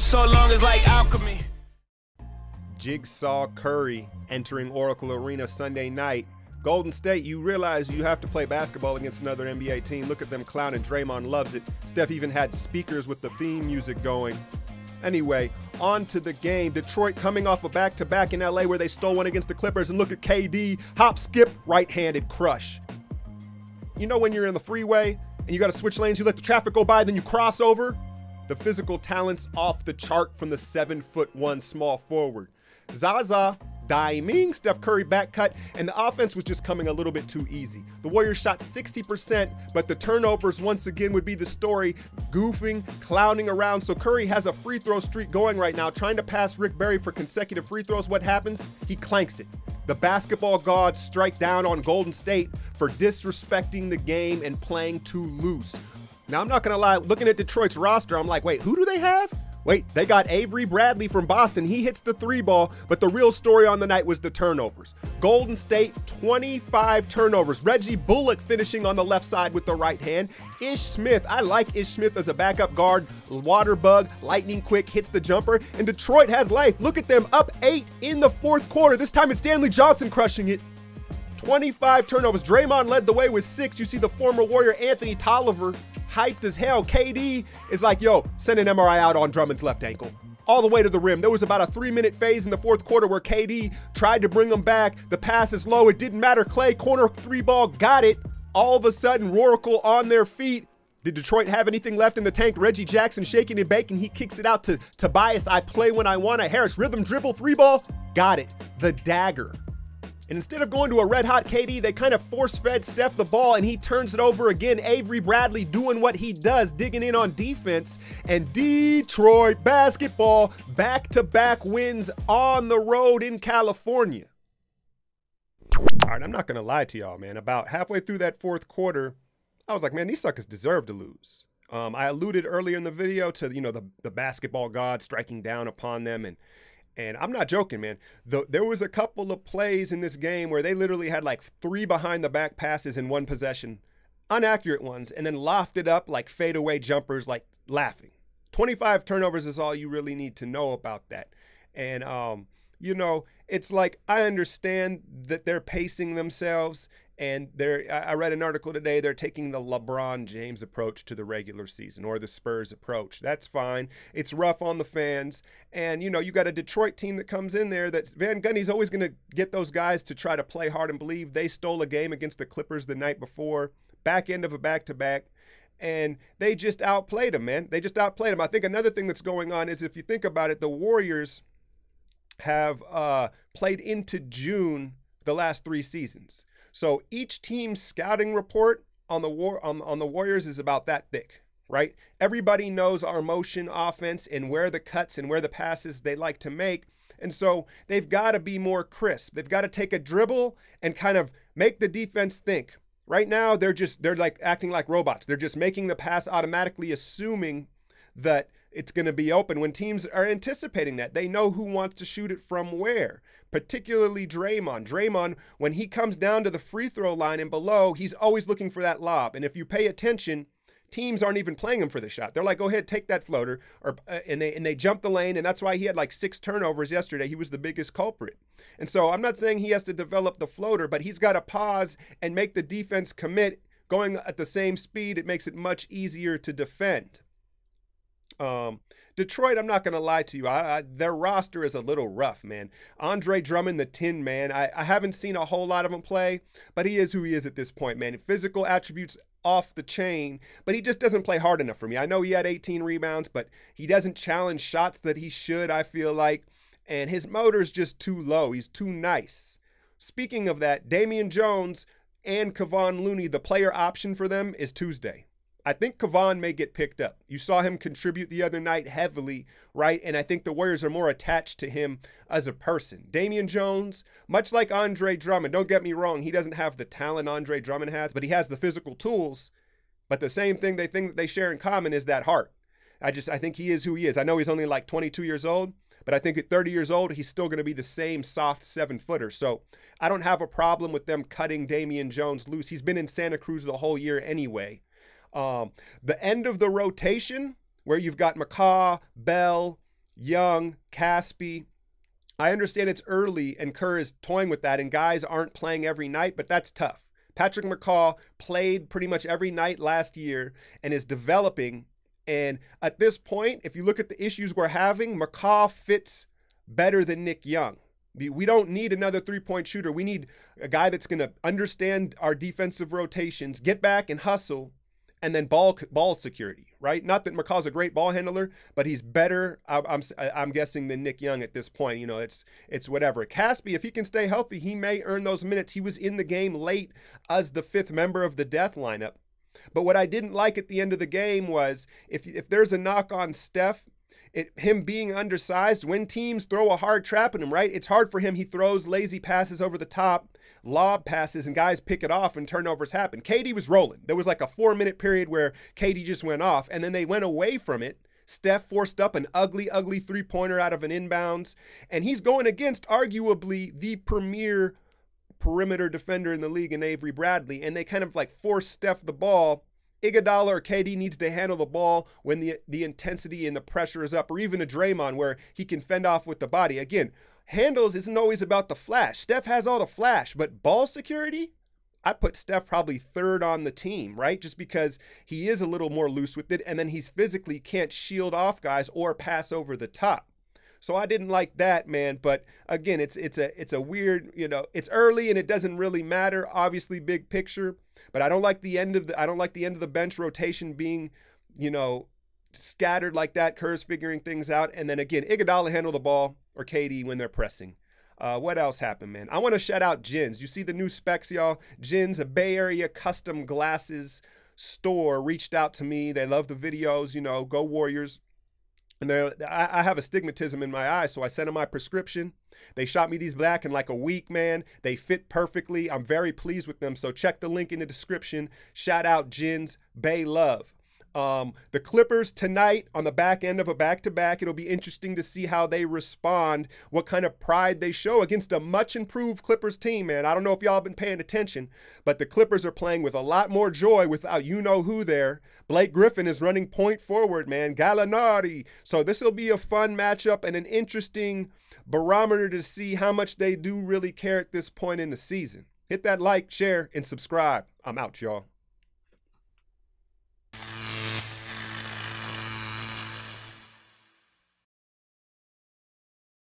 so long it's like alchemy. Jigsaw Curry entering Oracle Arena Sunday night. Golden State, you realize you have to play basketball against another NBA team. Look at them clowning. Draymond loves it. Steph even had speakers with the theme music going. Anyway, on to the game. Detroit coming off a back-to-back in LA where they stole one against the Clippers. And look at KD. Hop, skip, right-handed crush. You know when you're in the freeway and you got to switch lanes, you let the traffic go by, then you cross over? The physical talent's off the chart from the 7'1" small forward. Zaza diming, Steph Curry back cut, and the offense was just coming a little bit too easy. The Warriors shot 60%, but the turnovers once again would be the story, goofing, clowning around. So Curry has a free throw streak going right now, trying to pass Rick Barry for consecutive free throws. What happens? He clanks it. The basketball gods strike down on Golden State for disrespecting the game and playing too loose. Now, I'm not gonna lie, looking at Detroit's roster, I'm like, wait, who do they have? Wait, they got Avery Bradley from Boston. He hits the three ball, but the real story on the night was the turnovers. Golden State, 25 turnovers. Reggie Bullock finishing on the left side with the right hand. Ish Smith, I like Ish Smith as a backup guard. Water bug, lightning quick, hits the jumper. And Detroit has life. Look at them, up 8 in the fourth quarter. This time it's Stanley Johnson crushing it. 25 turnovers. Draymond led the way with 6. You see the former Warrior Anthony Tolliver hyped as hell. KD is like, yo, send an MRI out on Drummond's left ankle. All the way to the rim. There was about a 3-minute phase in the fourth quarter where KD tried to bring him back. The pass is low. It didn't matter. Clay, corner three ball, got it. All of a sudden, Oracle on their feet. Did Detroit have anything left in the tank? Reggie Jackson shaking and baking. He kicks it out to Tobias. I play when I want. Harris, rhythm dribble, three ball. Got it. The dagger. And instead of going to a red-hot KD, they kind of force-fed Steph the ball, and he turns it over again. Avery Bradley doing what he does, digging in on defense. And Detroit basketball, back-to-back wins on the road in California. All right, I'm not going to lie to y'all, man. About halfway through that fourth quarter, I was like, man, these suckers deserve to lose. I alluded earlier in the video to, you know, the basketball god striking down upon them, and I'm not joking, man. There was a couple of plays in this game where they literally had like 3 behind-the-back passes in one possession, inaccurate ones, and then lofted up like fadeaway jumpers, like laughing. 25 turnovers is all you really need to know about that. And, you know, it's like I understand that they're pacing themselves, and I read an article today, they're taking the LeBron James approach to the regular season, or the Spurs approach. That's fine. It's rough on the fans. And, you know, you got a Detroit team that comes in there that Van Gundy's always going to get those guys to try to play hard and believe. They stole a game against the Clippers the night before, back end of a back-to-back. And they just outplayed them, man. They just outplayed them. I think another thing that's going on is, if you think about it, the Warriors have played into June the last 3 seasons. So each team's scouting report on the Warriors is about that thick, right? Everybody knows our motion offense and where the cuts and where the passes they like to make. And so they've got to be more crisp. They've got to take a dribble and kind of make the defense think. Right now, they're like acting like robots. They're just making the pass automatically, assuming that it's going to be open. When teams are anticipating that, they know who wants to shoot it from where, particularly Draymond. Draymond, when he comes down to the free throw line and below, he's always looking for that lob. And if you pay attention, teams aren't even playing him for the shot. They're like, go ahead, take that floater, and they jump the lane, and that's why he had like 6 turnovers yesterday. He was the biggest culprit. And so I'm not saying he has to develop the floater, but he's got to pause and make the defense commit. Going at the same speed, it makes it much easier to defend. Detroit, I'm not going to lie to you. Their roster is a little rough, man. Andre Drummond, the Tin Man, I haven't seen a whole lot of him play, but he is who he is at this point, man. Physical attributes off the chain, but he just doesn't play hard enough for me. I know he had 18 rebounds, but he doesn't challenge shots that he should, I feel like, and his motor's just too low. He's too nice. Speaking of that, Damian Jones and Kevon Looney, the player option for them is Tuesday. I think Kevon may get picked up. You saw him contribute the other night heavily, right? And I think the Warriors are more attached to him as a person. Damian Jones, much like Andre Drummond, don't get me wrong, he doesn't have the talent Andre Drummond has, but he has the physical tools. But the same thing they share in common is that heart. I think he is who he is. I know he's only like 22 years old, but I think at 30 years old, he's still going to be the same soft 7-footer. So I don't have a problem with them cutting Damian Jones loose. He's been in Santa Cruz the whole year anyway. The end of the rotation, where you've got McCaw, Bell, Young, Caspi. I understand it's early and Kerr is toying with that and guys aren't playing every night, but that's tough. Patrick McCaw played pretty much every night last year and is developing. And at this point, if you look at the issues we're having, McCaw fits better than Nick Young. We don't need another three-point shooter. We need a guy that's going to understand our defensive rotations, get back and hustle, and then ball security, right? Not that McCaw's a great ball handler, but he's better, I'm guessing, than Nick Young at this point. You know, it's whatever. Caspi, if he can stay healthy, he may earn those minutes. He was in the game late as the 5th member of the death lineup. But what I didn't like at the end of the game was if there's a knock on Steph, him being undersized, when teams throw a hard trap at him, right? It's hard for him. He throws lazy passes over the top, lob passes, and guys pick it off and turnovers happen. KD was rolling. There was like a 4-minute period where KD just went off, and then they went away from it. Steph forced up an ugly three-pointer out of an inbounds, and he's going against arguably the premier perimeter defender in the league in Avery Bradley, and they kind of like forced Steph the ball. Iguodala or KD needs to handle the ball when the intensity and the pressure is up, or even a Draymond where he can fend off with the body. Again, handles isn't always about the flash. Steph has all the flash, but ball security, I put Steph probably 3rd on the team, right? Just because he is a little more loose with it, and then he's physically can't shield off guys or pass over the top. So I didn't like that, man. But again, it's a weird, you know, it's early and it doesn't really matter, obviously, big picture. But I don't like the end of the bench rotation being, you know, scattered like that. Kerr's figuring things out. And then again, Iguodala handle the ball, or KD when they're pressing. What else happened, man? I want to shout out JINS. You see the new specs, y'all? JINS, a Bay Area custom glasses store, reached out to me. They love the videos, you know, go Warriors. And I have astigmatism in my eyes, so I sent them my prescription. They shot me these back in like a week, man. They fit perfectly. I'm very pleased with them. So check the link in the description. Shout out JINS, Bay love. The Clippers tonight on the back end of a back-to-back. It'll be interesting to see how they respond, what kind of pride they show against a much improved Clippers team, man. I don't know if y'all been paying attention, but the Clippers are playing with a lot more joy without you-know-who there. Blake Griffin is running point forward, man. Gallinari. So this will be a fun matchup and an interesting barometer to see how much they do really care at this point in the season. Hit that like, share, and subscribe. I'm out, y'all.